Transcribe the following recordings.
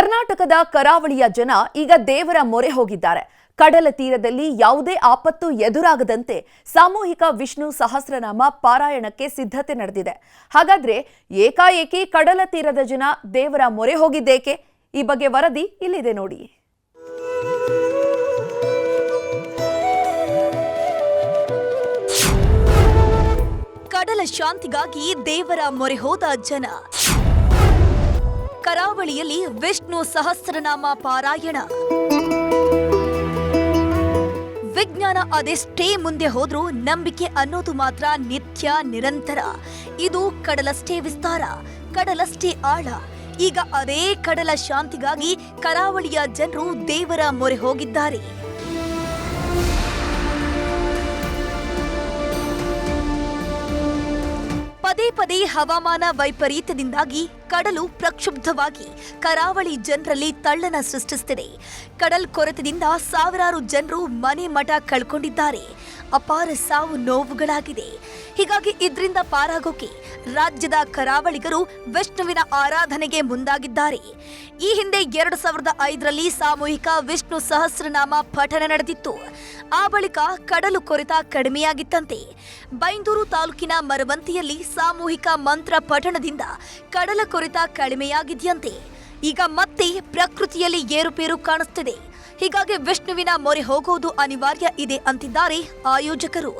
ಕರ್ನಾಟಕದ ಕರಾವಳಿಯ ಜನ ಈಗ ದೇವರ ಮೊರೆ ಹೋಗಿದ್ದಾರೆ. ಕಡಲ ತೀರದಲ್ಲಿ ಯಾವುದೇ ಆಪತ್ತು ಎದುರಾಗದಂತೆ ಸಾಮೂಹಿಕ ವಿಷ್ಣು ಸಹಸ್ರನಾಮ ಪಾರಾಯಣಕ್ಕೆ ಸಿದ್ಧತೆ ನಡೆದಿದೆ. ಹಾಗಾದ್ರೆ ಏಕಾಏಕಿ ಕಡಲ ತೀರದ ಜನ ದೇವರ ಮೊರೆ ಹೋಗಿದ್ದೇಕೆ? ಈ ಬಗ್ಗೆ ವರದಿ ಇಲ್ಲಿದೆ ನೋಡಿ. ಕಡಲ ಶಾಂತಿಗಾಗಿ ದೇವರ ಮೊರೆ ಹೋದ ಜನ. ಕರಾವಳಿಯಲ್ಲಿ ವಿಷ್ಣು ಸಹಸ್ರನಾಮ ಪಾರಾಯಣ. ವಿಜ್ಞಾನ ಅದೆಷ್ಟೇ ಮುಂದೆ ಹೋದ್ರೂ ನಂಬಿಕೆ ಅನ್ನೋದು ಮಾತ್ರ ನಿತ್ಯ ನಿರಂತರ. ಇದು ಕಡಲಷ್ಟೇ ವಿಸ್ತಾರ, ಕಡಲಷ್ಟೇ ಆಳ. ಈಗ ಅದೇ ಕಡಲ ಶಾಂತಿಗಾಗಿ ಕರಾವಳಿಯ ಜನರು ದೇವರ ಮೊರೆ ಹೋಗಿದ್ದಾರೆ. ಪದೇ ಪದೇ ಹವಾಮಾನ ವೈಪರೀತ್ಯದಿಂದಾಗಿ ಕಡಲು ಪ್ರಕ್ಷುಬ್ಧವಾಗಿ ಕರಾವಳಿ ಜನರಲ್ಲಿ ತಳ್ಳನ ಸೃಷ್ಟಿಸುತ್ತಿದೆ. ಕಡಲ್ ಕೊರೆತದಿಂದ ಸಾವಿರಾರು ಜನರು ಮನೆ ಮಠ ಕಳ್ಕೊಂಡಿದ್ದಾರೆ. ಅಪಾರ ಸಾವು ನೋವುಗಳಾಗಿದೆ. ಹೀಗಾಗಿ ಇದರಿಂದ ಪಾರಾಗೋಕೆ ರಾಜ್ಯದ ಕರಾವಳಿಗರು ವಿಷ್ಣುವಿನ ಆರಾಧನೆಗೆ ಮುಂದಾಗಿದ್ದಾರೆ. ಈ ಹಿಂದೆ 2005ರಲ್ಲಿ ಸಾಮೂಹಿಕ ವಿಷ್ಣು ಸಹಸ್ರನಾಮ ಪಠಣ ನಡೆದಿತ್ತು. ಆ ಬಳಿಕ ಕಡಲು ಕೊರೆತ ಕಡಿಮೆಯಾಗಿತ್ತಂತೆ. ಬೈಂದೂರು ತಾಲೂಕಿನ ಮರವಂತಿಯಲ್ಲಿ ಸಾಮೂಹಿಕ ಮಂತ್ರ ಪಠಣದಿಂದ ಕಡಲ ಕೊರೆತ ಕಡಿಮೆಯಾಗಿದೆಯಂತೆ. ಈಗ ಮತ್ತೆ ಪ್ರಕೃತಿಯಲ್ಲಿ ಏರುಪೇರು ಕಾಣಿಸ್ತಿದೆ. ಹೀಗಾಗಿ ವಿಷ್ಣುವಿನ ಮೊರೆ ಹೋಗೋದು ಅನಿವಾರ್ಯ ಇದೆ ಅಂತಿದ್ದಾರೆ ಆಯೋಜಕರು.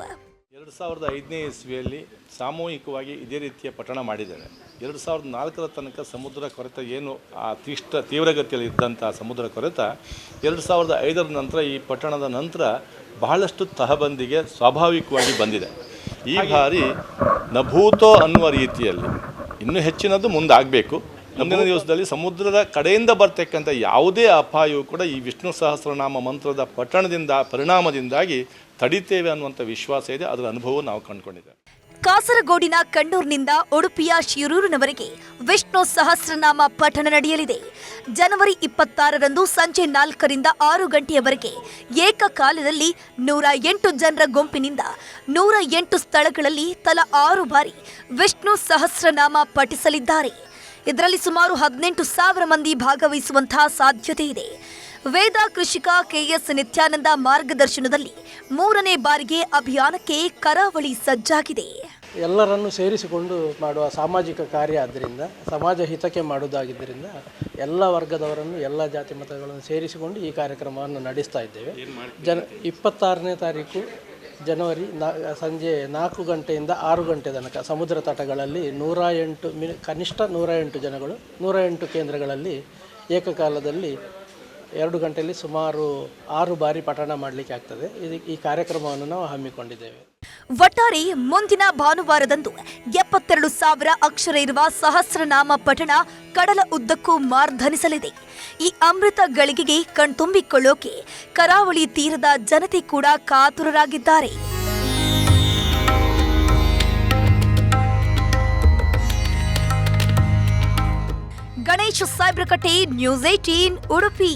2005ನೇ ಇಸ್ವಿಯಲ್ಲಿ ಸಾಮೂಹಿಕವಾಗಿ ಇದೇ ರೀತಿಯ ಪಠಣ ಮಾಡಿದ್ದಾರೆ. 2004ರ ತನಕ ಸಮುದ್ರ ಕೊರೆತ ಏನು ಆ ತೀವ್ರಗತಿಯಲ್ಲಿ ಇದ್ದಂಥ ಸಮುದ್ರ ಕೊರೆತ 2005ರ ನಂತರ ಈ ಪಟ್ಟಣದ ನಂತರ ಬಹಳಷ್ಟು ತಹಬಂದಿಗೆ ಸ್ವಾಭಾವಿಕವಾಗಿ ಬಂದಿದೆ. ಈ ಬಾರಿ ನಭೂತೋ ಅನ್ನುವ ರೀತಿಯಲ್ಲಿ ಇನ್ನೂ ಹೆಚ್ಚಿನದು ಮುಂದಾಗಬೇಕು. ಮುಂದಿನ ದಿವಸದಲ್ಲಿ ಸಮುದ್ರದ ಕಡೆಯಿಂದ ಬರ್ತಕ್ಕಂಥ ಯಾವುದೇ ಅಪಾಯವು ಕೂಡ ಈ ವಿಷ್ಣು ಸಹಸ್ರನಾಮ ಮಂತ್ರದ ಪಠಣದಿಂದ ಪರಿಣಾಮದಿಂದಾಗಿ ತಡಿತೇವೆ ಅನ್ನುವಂಥ ವಿಶ್ವಾಸ ಇದೆ. ಅದರ ಅನುಭವ ನಾವು ಕಂಡುಕೊಂಡಿದ್ದೇವೆ. ಕಾಸರಗೋಡಿನ ಕಣ್ಣೂರಿನಿಂದ ಉಡುಪಿಯ ಶಿರೂರಿನವರೆಗೆ ವಿಷ್ಣು ಸಹಸ್ರನಾಮ ಪಠಣ ನಡೆಯಲಿದೆ. ಜನವರಿ 26ರಂದು ಸಂಜೆ 4ರಿಂದ 6 ಗಂಟೆಯವರೆಗೆ ಏಕಕಾಲದಲ್ಲಿ 108 ಜನರ ಗುಂಪಿನಿಂದ 108 ಸ್ಥಳಗಳಲ್ಲಿ ತಲಾ 6 ಬಾರಿ ವಿಷ್ಣು ಸಹಸ್ರನಾಮ ಪಠಿಸಲಿದ್ದಾರೆ. ಇದರಲ್ಲಿ ಸುಮಾರು 18,000 ಮಂದಿ ಭಾಗವಹಿಸುವಂತಹ ಸಾಧ್ಯತೆ ಇದೆ. ವೇದ ಕೃಷಿಕ ಕೆಎಸ್ ನಿತ್ಯಾನಂದ ಮಾರ್ಗದರ್ಶನದಲ್ಲಿ 3ನೇ ಬಾರಿಗೆ ಅಭಿಯಾನಕ್ಕೆ ಕರಾವಳಿ ಸಜ್ಜಾಗಿದೆ. ಎಲ್ಲರನ್ನು ಸೇರಿಸಿಕೊಂಡು ಮಾಡುವ ಸಾಮಾಜಿಕ ಕಾರ್ಯ ಆದ್ದರಿಂದ, ಸಮಾಜ ಹಿತಕ್ಕೆ ಮಾಡುವುದಾಗಿದ್ದರಿಂದ ಎಲ್ಲ ವರ್ಗದವರನ್ನು, ಎಲ್ಲ ಜಾತಿ ಮತಗಳನ್ನು ಸೇರಿಸಿಕೊಂಡು ಈ ಕಾರ್ಯಕ್ರಮವನ್ನು ನಡೆಸ್ತಾ ಇದ್ದೇವೆ. 26ನೇ ತಾರೀಕು ಜನವರಿ ಸಂಜೆ 4 ಗಂಟೆಯಿಂದ 6 ಗಂಟೆ ತನಕ ಸಮುದ್ರ ತಟಗಳಲ್ಲಿ 108 ಕನಿಷ್ಠ 108 ಜನಗಳು 108 ಕೇಂದ್ರಗಳಲ್ಲಿ ಏಕಕಾಲದಲ್ಲಿ 2 ಗಂಟೆಯಲ್ಲಿ ಸುಮಾರು 6 ಬಾರಿ ಪಠಣ ಮಾಡಲಿಕ್ಕೆ ಆಗ್ತದೆ. ಈ ಕಾರ್ಯಕ್ರಮವನ್ನು ನಾವು ಹಮ್ಮಿಕೊಂಡಿದ್ದೇವೆ. ಒಟ್ಟಾರೆ ಮುಂದಿನ ಭಾನುವಾರದಂದು 72,000 ಅಕ್ಷರ ಇರುವ ಸಹಸ್ರನಾಮ ಪಠಣ ಕಡಲ ಉದ್ದಕ್ಕೂ ಮಾರ್ಧನಿಸಲಿದೆ. ಈ ಅಮೃತ ಗಳಿಗೆಗೆ ಕಣ್ತುಂಬಿಕೊಳ್ಳೋಕೆ ಕರಾವಳಿ ತೀರದ ಜನತೆ ಕೂಡ ಕಾತುರರಾಗಿದ್ದಾರೆ. ಗಣೇಶ್ ಸಾಯ್ಬ್ರಕಟ್ಟೆ, ನ್ಯೂಸ್ 18 ಉಡುಪಿ.